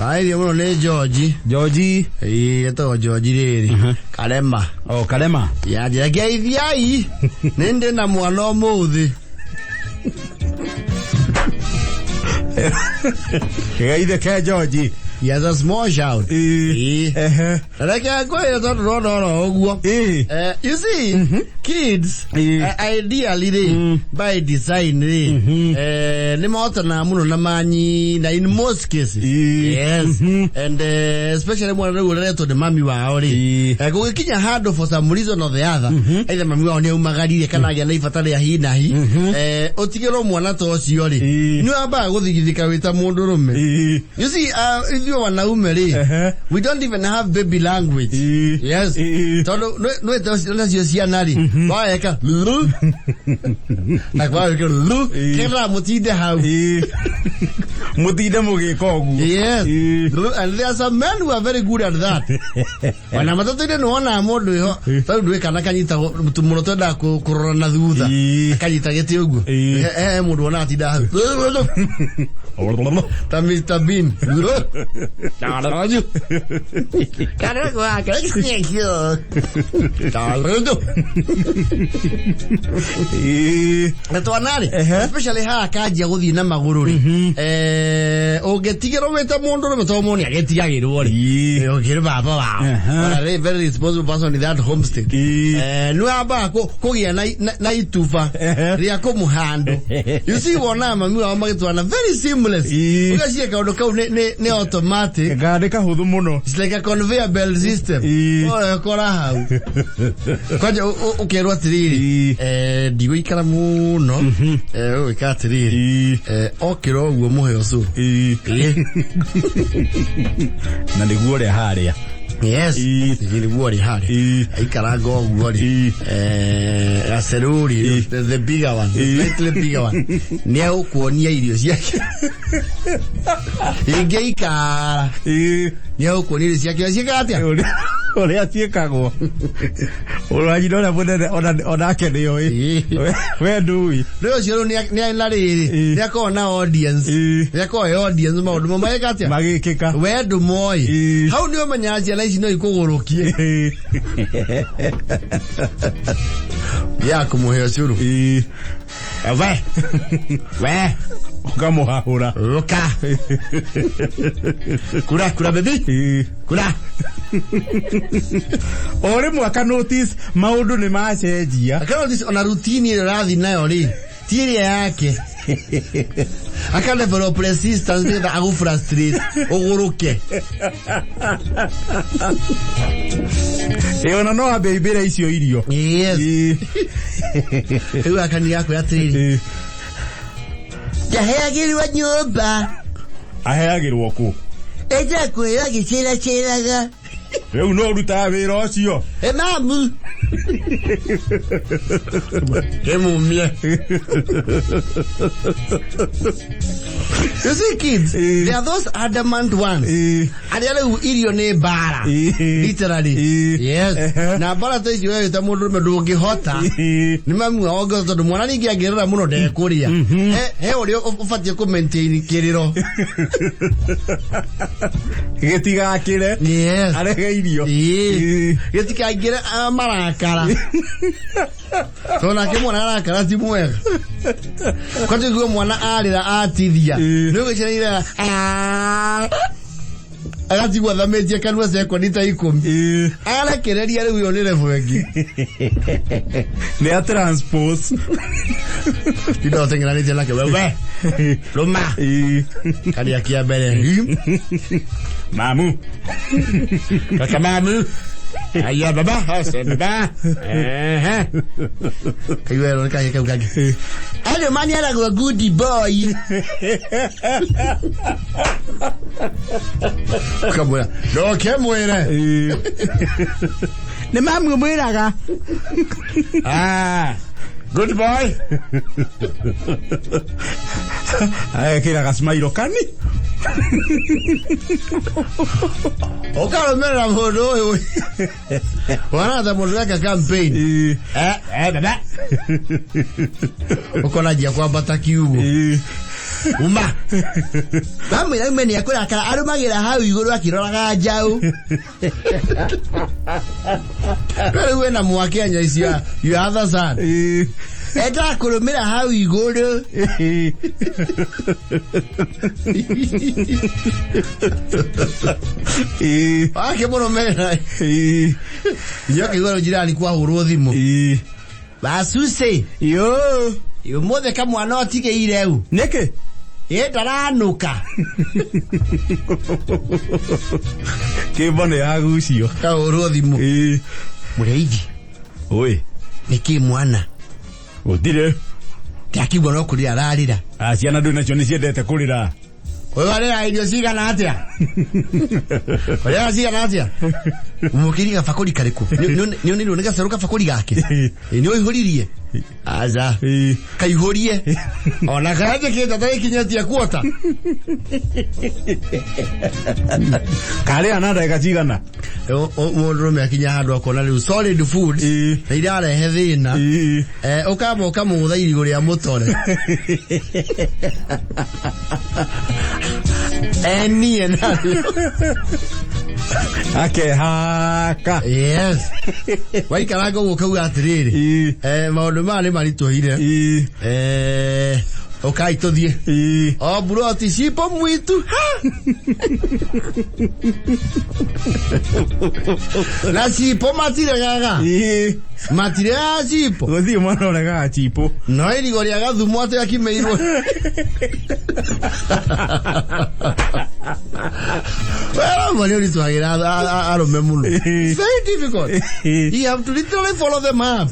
Ai yo ne George. Eto George riri. Kalema. Oh, Kalema. Ya geithia I. Nende na mwana omuthi. Geithia ke George. He has a small shout. You see, kids, ideally, by design, in most cases, yes, and especially when we relate to the mommy already. I go in your hand for some reason or the other. Either Mammy or Magari, can I get Fatale Hinahi, Otigero Mwana to Siori. No, about what the Carita Mondorum. You see, if you are now married, we don't even have baby language. Yes. So no, let's just hear Nari. Why I can like why I can look. Kera Mutida house. Mutida Mugi Kogu. Yes. And there are some men who are very good at that. When I'm not doing one, I'm more doing so do Kanakita to Motoda Corona Duda. Kanita get you. Mudonati. Mr. Bean. Especially how Kaja with the Namaguri. Oh, get Tigerometa Mondo, Tomoni, I get Tiger. Very responsible person in that homestead. Nuabako, Kogi and Naitufa, Riacomu hand. You see, one arm and Twana very seamless. Because you can go ne automatic. It's like a conveyor belt system. Oh, Koraha. Okay, what really? Do we can no? We can't really. Okay, we move so. Nandi Haria. Yes, really worry hard. I can't go worry. Aceruri, the bigger one, the little bigger one. Neo Cornelius, yes. He gay car. Neo Cornelius, yes, Ole Chicago. Or you don't have on Academy. Where do we? Those you don't near they're called now audience. They're called audience mode. Magika. Where do moi? How do you manage you know you go Roki? Yeah, como here, Suru. Where? Kamo hahura. Roka. Kura baby. Kura. Ore mwaka notice maudu ni maasejia. I can notice on a routine radhi nayo li. Tiri yake. I can develop resistance because I go frustrate. Ogoroke. Ona no baby is your idiot. Yes. Ewa kan yako ya tiri. Ya hegi wa nyoba. Ahegi woko. Eja ko ya gichira ga. Eu no luta ver ocio. E mamu. Que mumia. You see, kids, they are those adamant ones. And the other who eat your name bara. Literally. Yes. Now, bara says you have to move to the hotter. Nimamu August to the Mwana Gerra Mono de Korea. Hey, what you offer to maintain Kiriro? Getting a killer? Yes. I hate you. Getting a get a maracala. So, I came on a caratimuer. Quando you go Mwana a TV. No, agati wa media kanwa se kwanita ikum ala kereri yale uyonere fuegi ne transpose you don't think anything like we loma kali akia bele mamu kaka mamu aya baba hasa baba kayo kaya ale mani ala go goody boy kabula no ke muere ne mamu muera ga good boy ay kira gasmairo kani okaro mera modo wana da molaka campaign baba okona dia kwa bataki hugo uma bamwira meni yakora kara arumagira hau iguru akiroraga njau wewe na mwakenya isia you other son eta kurumira hau iguru ake moromera yoke iguru jirani kwa hurwo thimu basuse yo mothe kamwana otige ireu neke ndaranuka kibone yagucio ka hurwo thimu mureiji oi niki mwana utire takibwa no kuri ararira ciana ndu nacio ni ciendete kurira Oya idio sigana atia. Oya sigana atia. Umukiriga fakori kareko. Nione nonega seruka fakori gake. Niyo ihoririe. Aza. Kaihorie. Ona kaje kenda dai kinyatia kuota. Kale anada ikachigana. Mundu me akinya handu akona riu solid food. Na ira rehe thina. Ukamba ukamutha irigo ria mutore. Eni enario. Ake haka. Yes. Wai karago ukauga atiriri. Maundu mali marituhire. Okay, tuthie. Oh, bro, tisipo mwitu. Na sipo matire gaga. Matire sipo. Gothi mwana oraga chipo. No irigo ria gathumo ate akimeirwo. Well, when you to I remember. Very difficult. You have to literally follow the map.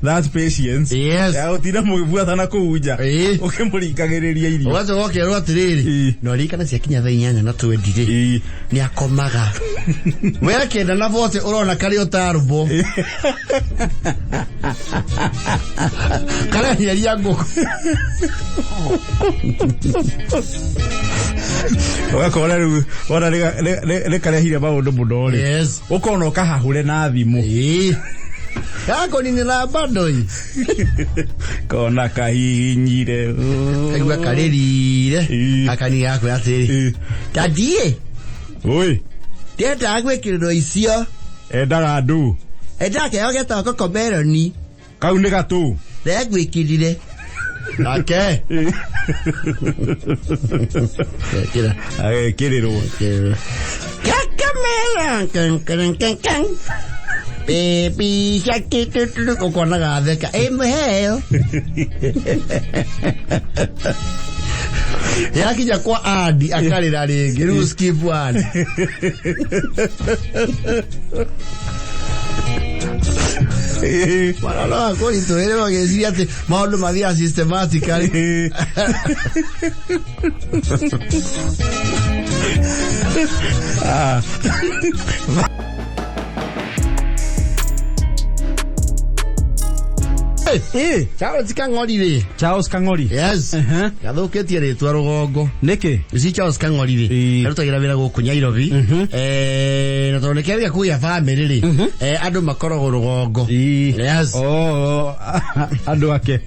That's patience. Yes. Utira mugibua thana kuuja. Ukimurikagereria irio. Wazo woke ro atiriri. No rikana cia kinya thainyanya na 20. Ni akomaga. Wera kenda na vote urona kari otarbo. Kala yari yango. Ora le kare hire ba undu mudori. Yes. Ukona ukahahure na thimu. Kako ni la bandoi. Kona kahinyire. Kagwa karerire. Akani yako atiri. Dadie. Oi. Teta agwekiriro icio. Endaga ndu. Endake yogeta ko komeroni. Kau ni gatu. Ndegwikirire. Okay. Kira. Kiriro. Kakamera kan. Baby shake tutu kokona gatheka. Hell. Yakija kwa adi akalira ringi riu skip one. Wala ko itoere wagezia ate maundu mathia systematically. Charles Kangori. Charles Kangori. Yes. Gathuketie ritwa rugongo. Niki? Isi Charles Kangori ri. Arutagira wira guku Nyairobi. Na tonekeri akuya family ri. Andu makorogo rugongo. Yes. Oh, andu ake.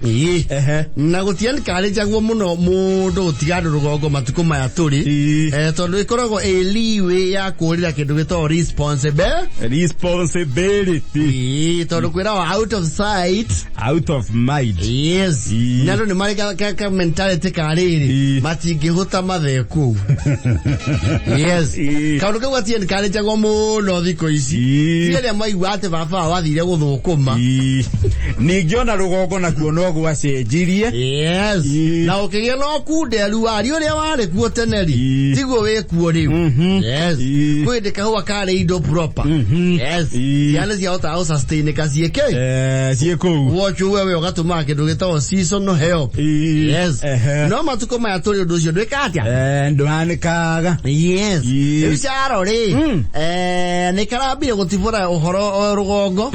Na gutiani kale jagwo muno mundu utigandu rugongo matuko maya turi. Tondu ikorogo eliwe ya kurira kindu gito responsibility. Tondu kwira out of sight. Out of mind. Yes. Nalo ni mali ka mentality kariri. Matingihuta matheku. Yes. Kaundu kwa tieni kale jago muno thiko ici. Tiele maigwa ate baba wathire guthukuma. Ningiona rugongo na kuono gwacenjirie. Yes. Na ukigia no kunderu ari uria wari kuo teneri. Tigo we kuo riu. Yes. Kwendeka huwa kale indo proper. Yes. Yana cia ota sustain ka cieke. Cieko. Watch wewe ugatuma kindu gitawo seasonal help. Yes. No matuko maya turi undu ucio ndwikatia. Ndwanikaga. Yes. Charo ri. Ni karambire gutivura uhoro rugongo.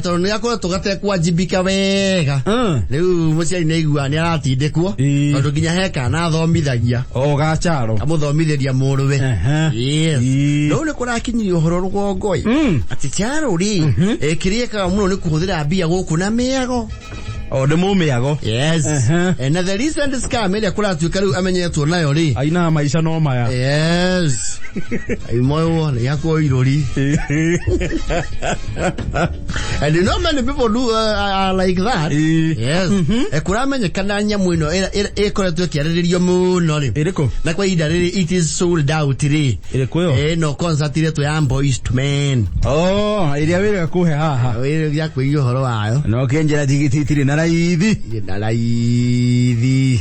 Tondu ni akora tugate kwajibika wega. Riu muciari ni igua ni aratindikwo. Tondu nginya heka na thomithagia. Oga Charo. Amuthomithiria muruwe. Yes. No ni kurakinyiria uhoro rugongo. Ati Charo ri. Kirieka muno ni kuhuthira mbia guku na miago. O de mumiago. Yes. And the recent scam ile kula tukaru amenyetwo nayo ri. Aina maisha no maya. Yes. Ai moyo yako irori. And you know many people do like that. Yes. Ekura amenyekana nyamu ino ekoretwo kiariririo muno ri. Iriko. Na kwa ida ri it is sold out ri. Iriko yo. No concert ile to ya Boys to Men. Oh, ile wira kuhe haha. Wira ya kwa iyo horo wayo. No kenjera tigiti na raithi. Na raithi.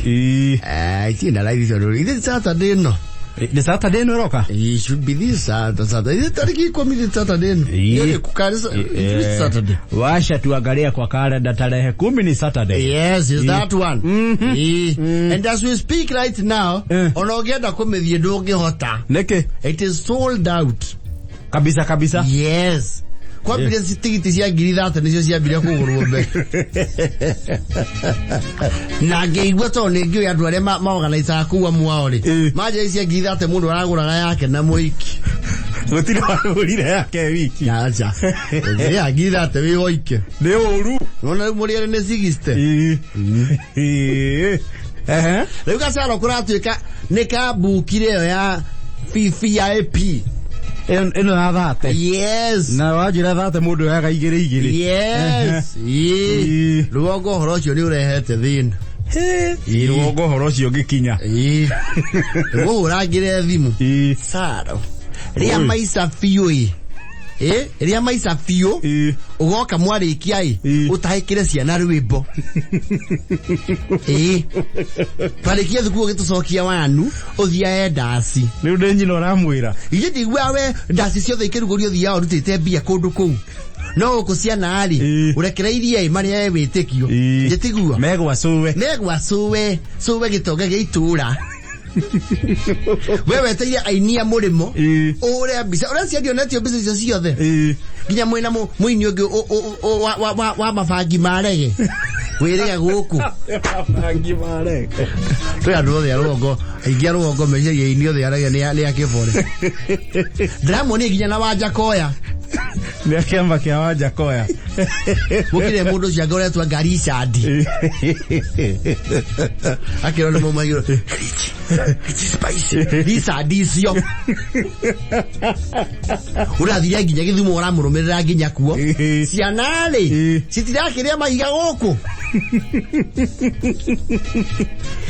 Tina raithi so. It's Saturday no. The Saturday no roka. It should be this Saturday. Is it tariki kwa mili Saturday no? Yeye kukarisa it's Saturday. Washa tuangalia kwa kalenda tarehe 10 ni Saturday. Yes, is that one. And as we speak right now, onogenda kumethie ndungihota. Neke? It is sold out. Kabisa kabisa. Yes. Kwa bila sitigiti cia ngiri 30 nicio ciambire kugurwo mbe. Na ngeigua to ni ngio andu aria maorganize kuwa mwao ri. Maje cia ngiri 30 mundu araguraga yake na muiki. Gutire warurire yake wiki. Acha. Ya ngiri 30 wi oike. Ni uru. Nona muri ari ni 60. Leo kasaro kuratuika ni ka bukire ya VIP. Eno na thate. Yes. Na wajira thate mundu yaga igiri. Yes. Ruogo horocio ni urehete thina. Ruogo horocio gikinya. Wo uragire thimu. Charo. Ria maisa fioi. Ria maisa fio. Ugoka mwarikia utahikire ciana rwimbo. Parikia thuku gitucokia wanu uthia endasi. Ni ndenyino ramwira. Igiti gwawe ndasi ciothe ikirugurio thia urutite mbia kundu kuu. No kuciana ari urekereirie mari ewitikio. Gitigua. Megwa suwe gitoge gitura. Wewe teia ainia murimo ore bisa ora cia dionetio business ciothe ginya mwina muini ungi wa mafangi marege wirega guku mafangi marege tu andu othe arongo aingia rongo meje ini othe arege ni akibore Dramoni ginya na wanja koya ni akamba kia wanja koya mukire mundu cia gore tu Ngari sadi akirona mu mayiro it's spicy this addition urathia ginya githumo uramurumirira ginya kuo cianale citirakiria maiga guku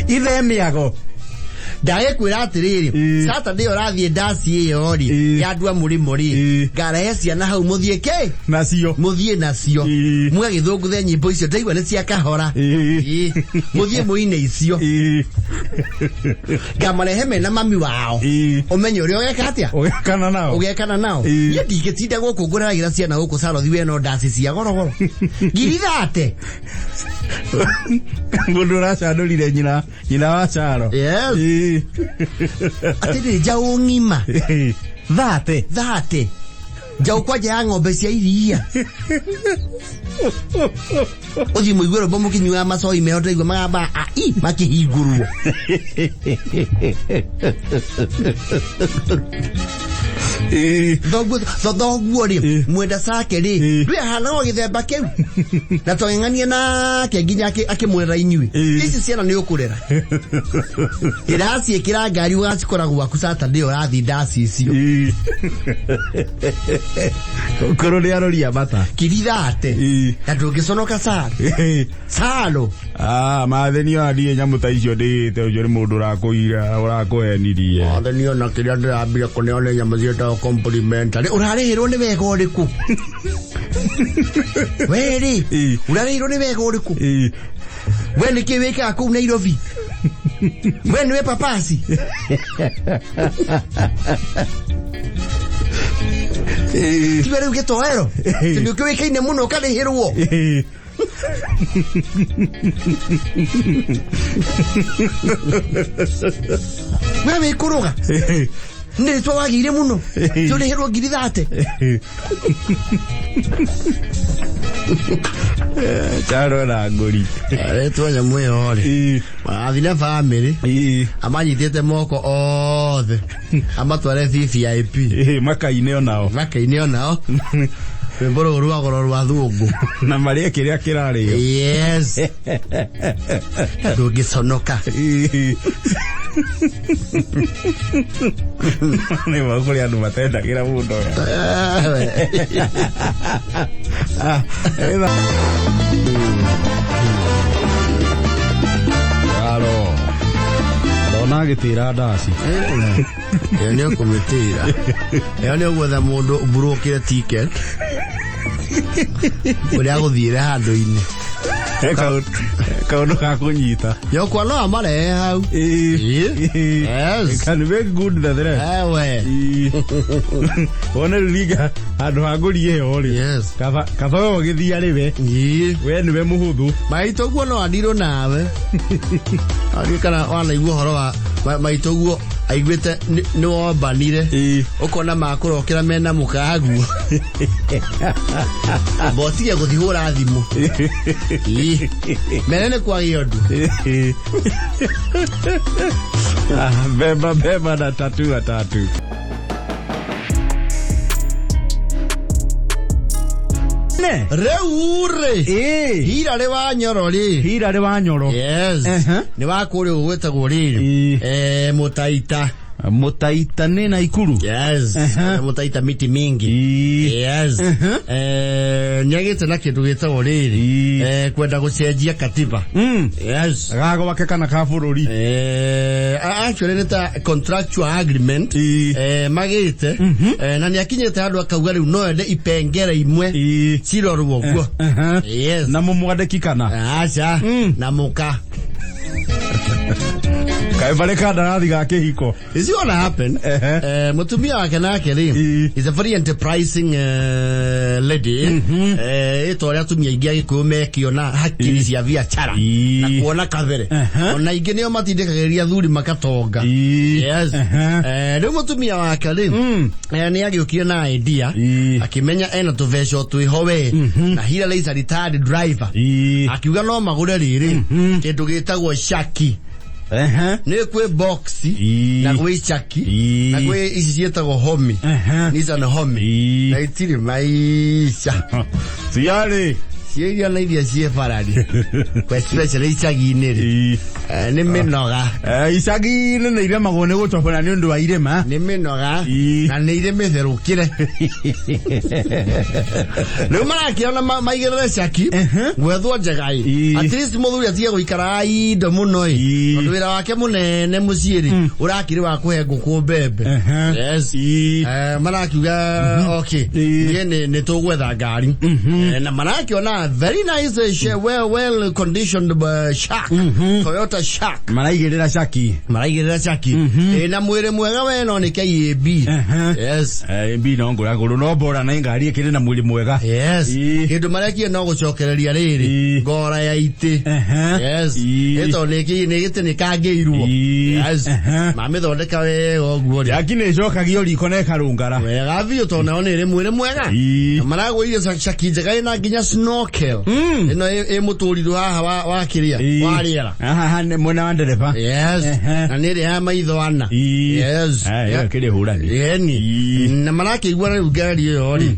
ithe miago ndae kwira atiriri Saturday urathie ndasi iyo ri yandua murimo ri ngarahe ciana hau muthie ke nacio muthie nacio mwe githunguthe nyimbo icio ndaigua ni cia kahora muthie muine icio ngamarehe mena mami wao umenye uri ogeka atia ugekana nao ye ndigitinda gukunguriragira ciana guku Charo thiwe no ndasi cia gorogoro ngiri 30 mundu racandurire nyina wa Charo. Yes. Atiri jau ngima. Thate. Jau kwa ja ng'ombe cia iria. Othi muigwero bomu kinywa macoi mehote igwa magamba makihingurwo. Dogu ri mwenda sake ri rwe hana o githemba kiu na tong'ang'anie na ke ginya akimwera inyui ici ciana ni ukurera irasi kira Ngari ugacikoragwo gwaku Saturday urathi ndasi icio ukoro ri aroria bata kirithate na ndungiconoka Charo mathenio adie nyamuta icio ndite ucio ni mundu urakuhenirie mathenio na kiria ndirambire kuneone nyamucieta complimentary urarihirwo ni wega uriku weri urarihirwo ni wega uriku we ni kiwika ku Nairobi we ni papasi tiwere ugetoero ndio kiwika ine muno karihirwo wewe kuruga ndi twagire muno tuli hero ngiri 30 Charo na Ngori twanya mweyo ri athina family amanyitete moko othe amatware VIP makaine onao Mboro ruagoro rwa thungu na maria kiria kirario yes ndugiconoka ni wakuri andu matendagira mundu Charo dona gitira ndasi ene kumitira ene gwetha mundu burokire ticket uria guthire handu-ini kaundu ga kunyita yokwa no amare hau yes can be good the there ewe one liga andu hagurie yo ri yes kaba ogithia riwe we niwe muhuthu maitoguo no adiro nawe ari kana wana igwo horo wa maitoguo aigwete ni wombanire ukona makurokera mena mukagu botiye guthihura thimu menene kwa giondu beba na tatu reure hira re wa nyoro yes ni wakuri ugwetagwo riri mutaita ni na ikuru yes mutaita miti mingi yes nyagite na kindu gitagwo riri kwenda gucenjia katiba yes gago wakeka na ka bururi actually nita contractual agreement magite na ni akinyete andu akauga riu no ende ipengere imwe cirorwo guo yes na mumwandiki kana acha na muka kai bareka ndarathi ga kihiko is gonna happen mutumia wake nake ri is a very enterprising lady itoria tumia ingi agikume kiona hakiri cia biashara na kuona kabere ona ingi nio matindikagiria thuri makatonga yes riu mutumia wake ri ni agiukire na idea akimenya ena tuvesho twiho we na hira leisa retired driver akiuga no magure riri kindu gitagwo shaki ne kwe boxi na kwe chaki na kwe isi cietagwo homi nisa na homi na itiri maisha siyari Siya na idia siya faradi kwa special isagi ineri ni minoga isagi ine na irema gone guchopana ni undu wa irema ni minoga na ni ireme therukire no maraki ona maigere shaki gwethwo njagai at least muthuri atige guikara indo muno ondu wira wake munene muciiri urakiri wa kuhe nguku mbembe yes marakiuga okay ni tugwetha ngari na maraki ona very nice well conditioned shark Toyota shark maraigirira shaki na mwire mwega we no ni KAB yes AB no ngura guru no bora na ngari ikiri na mwiri mwega yes kindu mareki no gucokereria riri ngora ya ite yes eto ni gite ni kangirwo yes mamithondeka we oguo yakine cokagio riko na karungara wega bio tona one ri mwire mwega maragwire shaki njega na nginya snorkel ino muturiro haha wa kiria wa riera aha ne mwana wa ndereba yes na niri ha maitho ana yes kiri hurani yeni na marake igwara ugari yo ri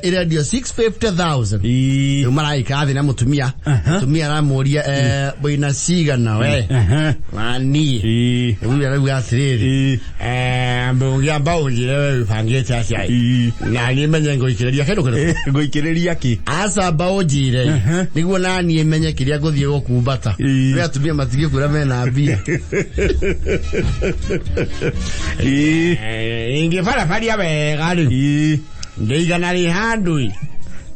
ira dio 650,000 yo maraika athi na mutumia na muria boina sigana we mani uyu ara atiriri mbongia baunjire we pangete aciai na ni menye ngoikireria kindu ngoikireria ki asa baunjire niguo nani menye kiria guthie gukumbata we atumia matige kura mena mbia ingi faria wega ri ndeigana ri handui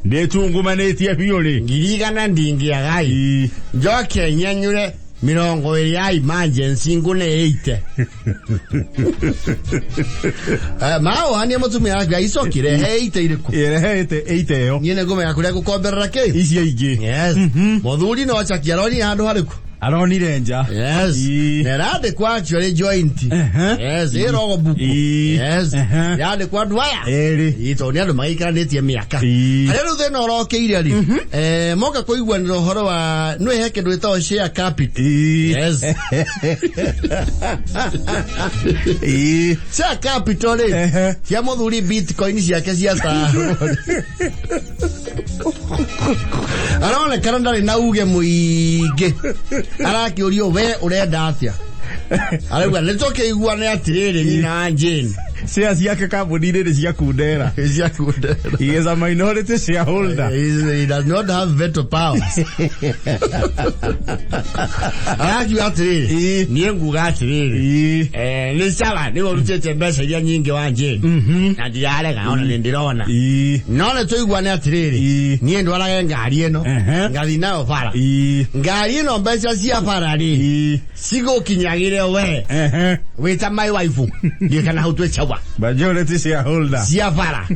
ndetungumanetie biuri ngirigana ndingiagai njoke nyanyure 20 ya emergency ngune 8 mao hani mutumia yake isokire 8 iriku 8 yo nyine ngome yakuria gukomberera ke isi ingi yes muthuri no achakia roni handu hariku aronire nja yes nerade kwa actually joint yes ero buku yes yade kwa dwaya ito ni andu magikanitie miaka arero thena orokeire ari moka kuigwanira horo wa no heke ndwita share capital yes share capital cia muthuri bitcoin ciake cia ta arone karanda na uge muige arakiurio we urenda atia arauga nitoke iguane atiriri ni na Jane shares yake kambuni ni cia kundera he is a minority shareholder he does not have veto powers araki atiriri ni nguga atiriri ni sawa ni urutete mbeca iria nyingi wa Jane na ndiarega ona nindirona none tuiguane atiriri ni ndwaraga ngari eno ngathi nayo bara ngari eno mbeca cia bara ri sigokinyagire we wita my wife ni kana hutwe chawa majority shareholder cia bara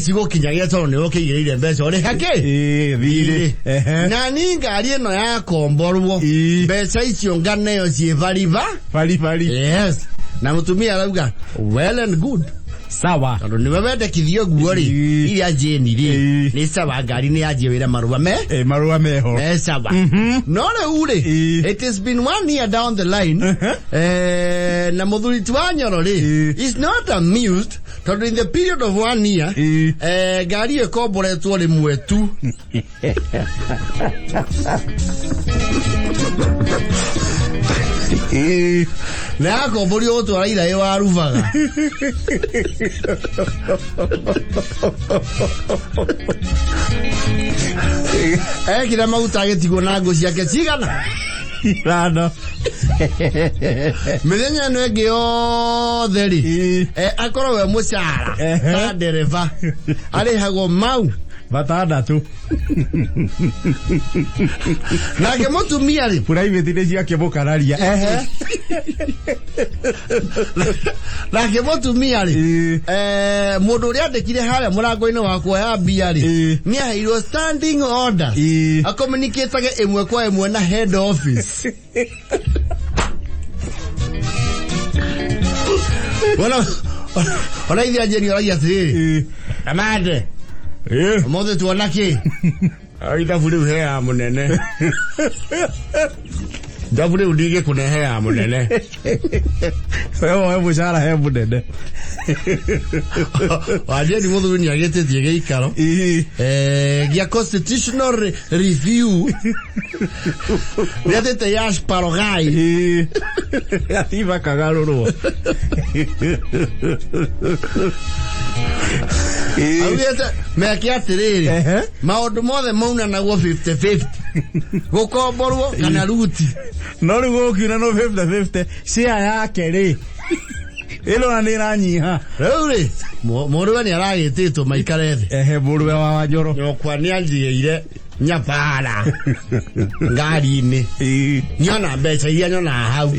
sigokinyagira tono ni okigire mbeca ore hake thire na ni ngari eno ya komborwo mbeca icio nganeyo cie bari yes na mutumia arauga well and good sawa ndo ni wende kithio guori iria Jane ri ni sawa ngari ni yaje wira marua meho sawa no le ure it has been 1 year down the line na muthuri Twana ri is not amused tondu in the period of 1 year ngari ekomboretwo rimwe tu na akombori oto araira ye waruvaga kira maguta agetigo na ngo ciake cigana rano mithenya no enge yothe ri akorwo we mucara ta dereva arihago mau batandatu nake mutumia ri private ni ciake mukararia nake mutumia ri mundu uri andikire haria murango-ini wa kuoya mbia ri ni aheirwo standing order akomunicatage imwe kwa imwe na head office wala hivi ajeni wala yatiri amande mothe tuona ki aida buri hea munene dabure udige kunehea munene wewe mushara he munene wajeni ni mothe ni agetetie geikaro gia constitutional review yatete yash parogai ativa kagaruro awiyata meki atiriri maundu mothe mauna naguo 50-50 gukomborwo kana ruti no rigo kiuna no 50-50 share yake ri ilo na niranyiha rĩu mũrũwe nĩ aragĩtĩtwo maikare thĩ mũrũwe wa Wanjoro nyokwa nĩ anjigĩire nyabara ngari-inĩ nyona mbeca iria nyona hau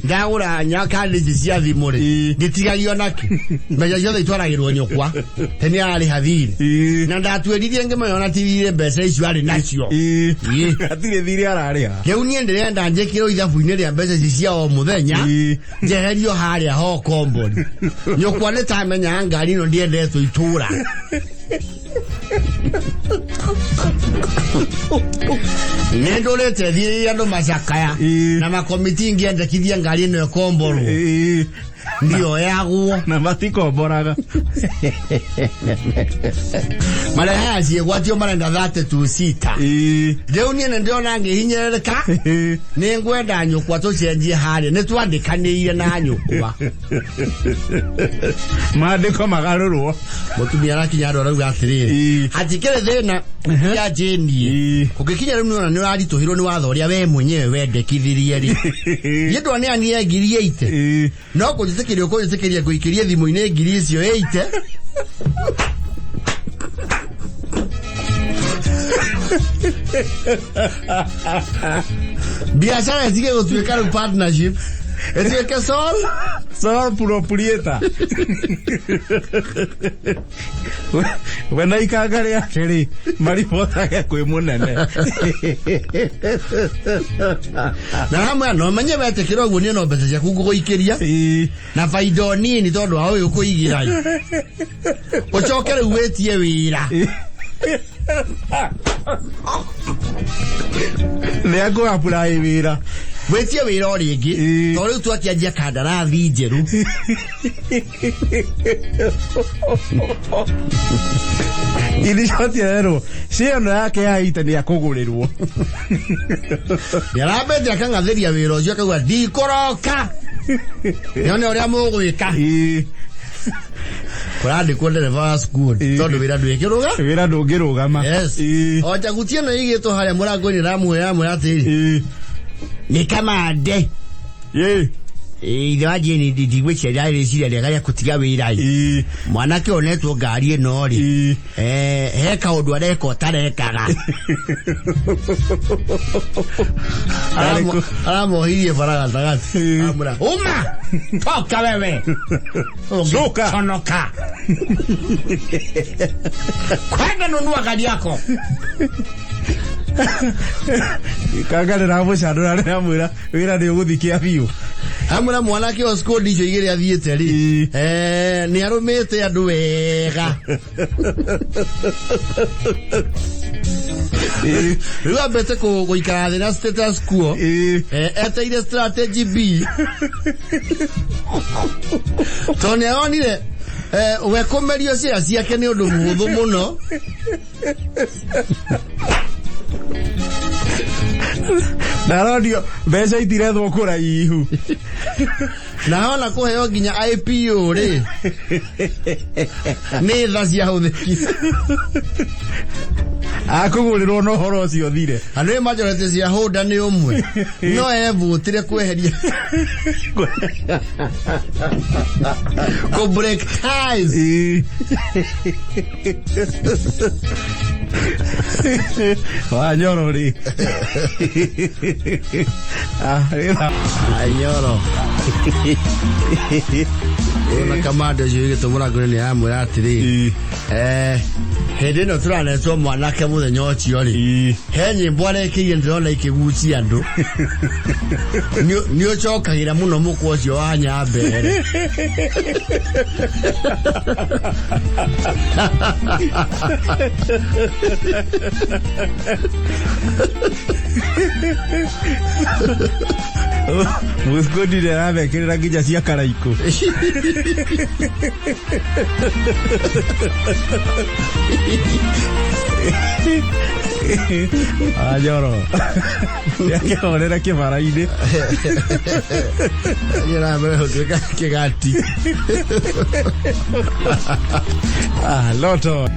ndagũra nyakandi ici cia thimũ rĩ ngĩtigagio naki mbeca ciothe itwaragĩrwo nyokwa tene ararĩha thirĩ na ndatuĩririe ngĩmenya ti thirĩ mbeca icio arĩ nacio atirĩ thirĩ ararĩha rĩu niĩ ndĩrenda njĩkĩrwo ithabu-inĩ rĩa mbeca ici cia o mũthenya njeherio harĩa ho kombori nyokwa nĩ tamenya ngari ĩno ndiendetwo itũra nendo lete thiri andu macakaya na makomiti ngiendekithia ngari ino ekomborwo ndio yaguo na matikomboraga mara ciegwatio marenda 32 sita riu nie ndiona ngihinyereka ni ngwenda nyukwa tucenjie haria ni twandikaniire na nyukwa maandiko magarurwo mutumia arakinya ndo rauga atiriri hatikire thina ya jeni kugikinya riu niona ni urarituhirwo ni watho ria we mwenyewe wendekithirie ri yendwa ni ani ngiri 80 no kujitikiria kujitikiria guikiria thimu-ini ngiri icio 80 biashara zige gutuika partnership Eti ke sol proprietor. Wena ikagare ya keri maripota ya kwe munene. Na hamwe no manye bete kirogo ni no bete ya kugo ikiria. Na faido nini tondu aho yuko igira. Ochokere wetie wira. Lego apply wira. Wetie wira ori igi. Tori tu akiajia kandarathi njeru. Ilishotero. Cio yake yaita ni akugurirwo. Yarabete akangatheria wira ucio akauga ndikoroka. Nione uria mugwika. Kuradi kwendele va school. Tondu wira ndwikiruga. Wira ndungirugama. Yes. Oja gutie no igito haria murango ni ramwe atiri. Ni kama ande. Idaje ni digweche dai sira de garia kutiga wira. Mwana ke onetwo ngari eno ri. Heka undu areko tarekaga. Aramo hiye faraga tagati. Amura. Uma! Toka wewe. Soka. Sonoka. Kwenda nunua gari yako. Kagare ramo shadura ramura wira ni uguthikia biu. Amura mwana ke osko dijo igere athiete ri. Ni arumete andu wega. Riwa bete ko ikara de na status quo. Eteire strategy B. Tony onire we komerio cia ke ni undu muhuthu muno. Narodio besa itirethwo kura ihu. Na ona kuheo nginya IPO ri. Ni tha cia huthiki. Akugurirwo no horo ucio thire. Anu majority cia holder ni umwe. No evutire kweheria. Ko break ties. Nyoro ri. Nyoro. Ona kamande jige tumura ni amwe atiri. Hende no turane to mwana ke muthenya ucio ri. He nyimbo arekirie ndirona ikiguci andu. Ni ucokagira muno muko ucio wa nyambere. Muskodi de ave kirira gija cia karaiko. Nyoro. Ya ke horera ke maraide. Yera mbere hotuka ke gati. Loto.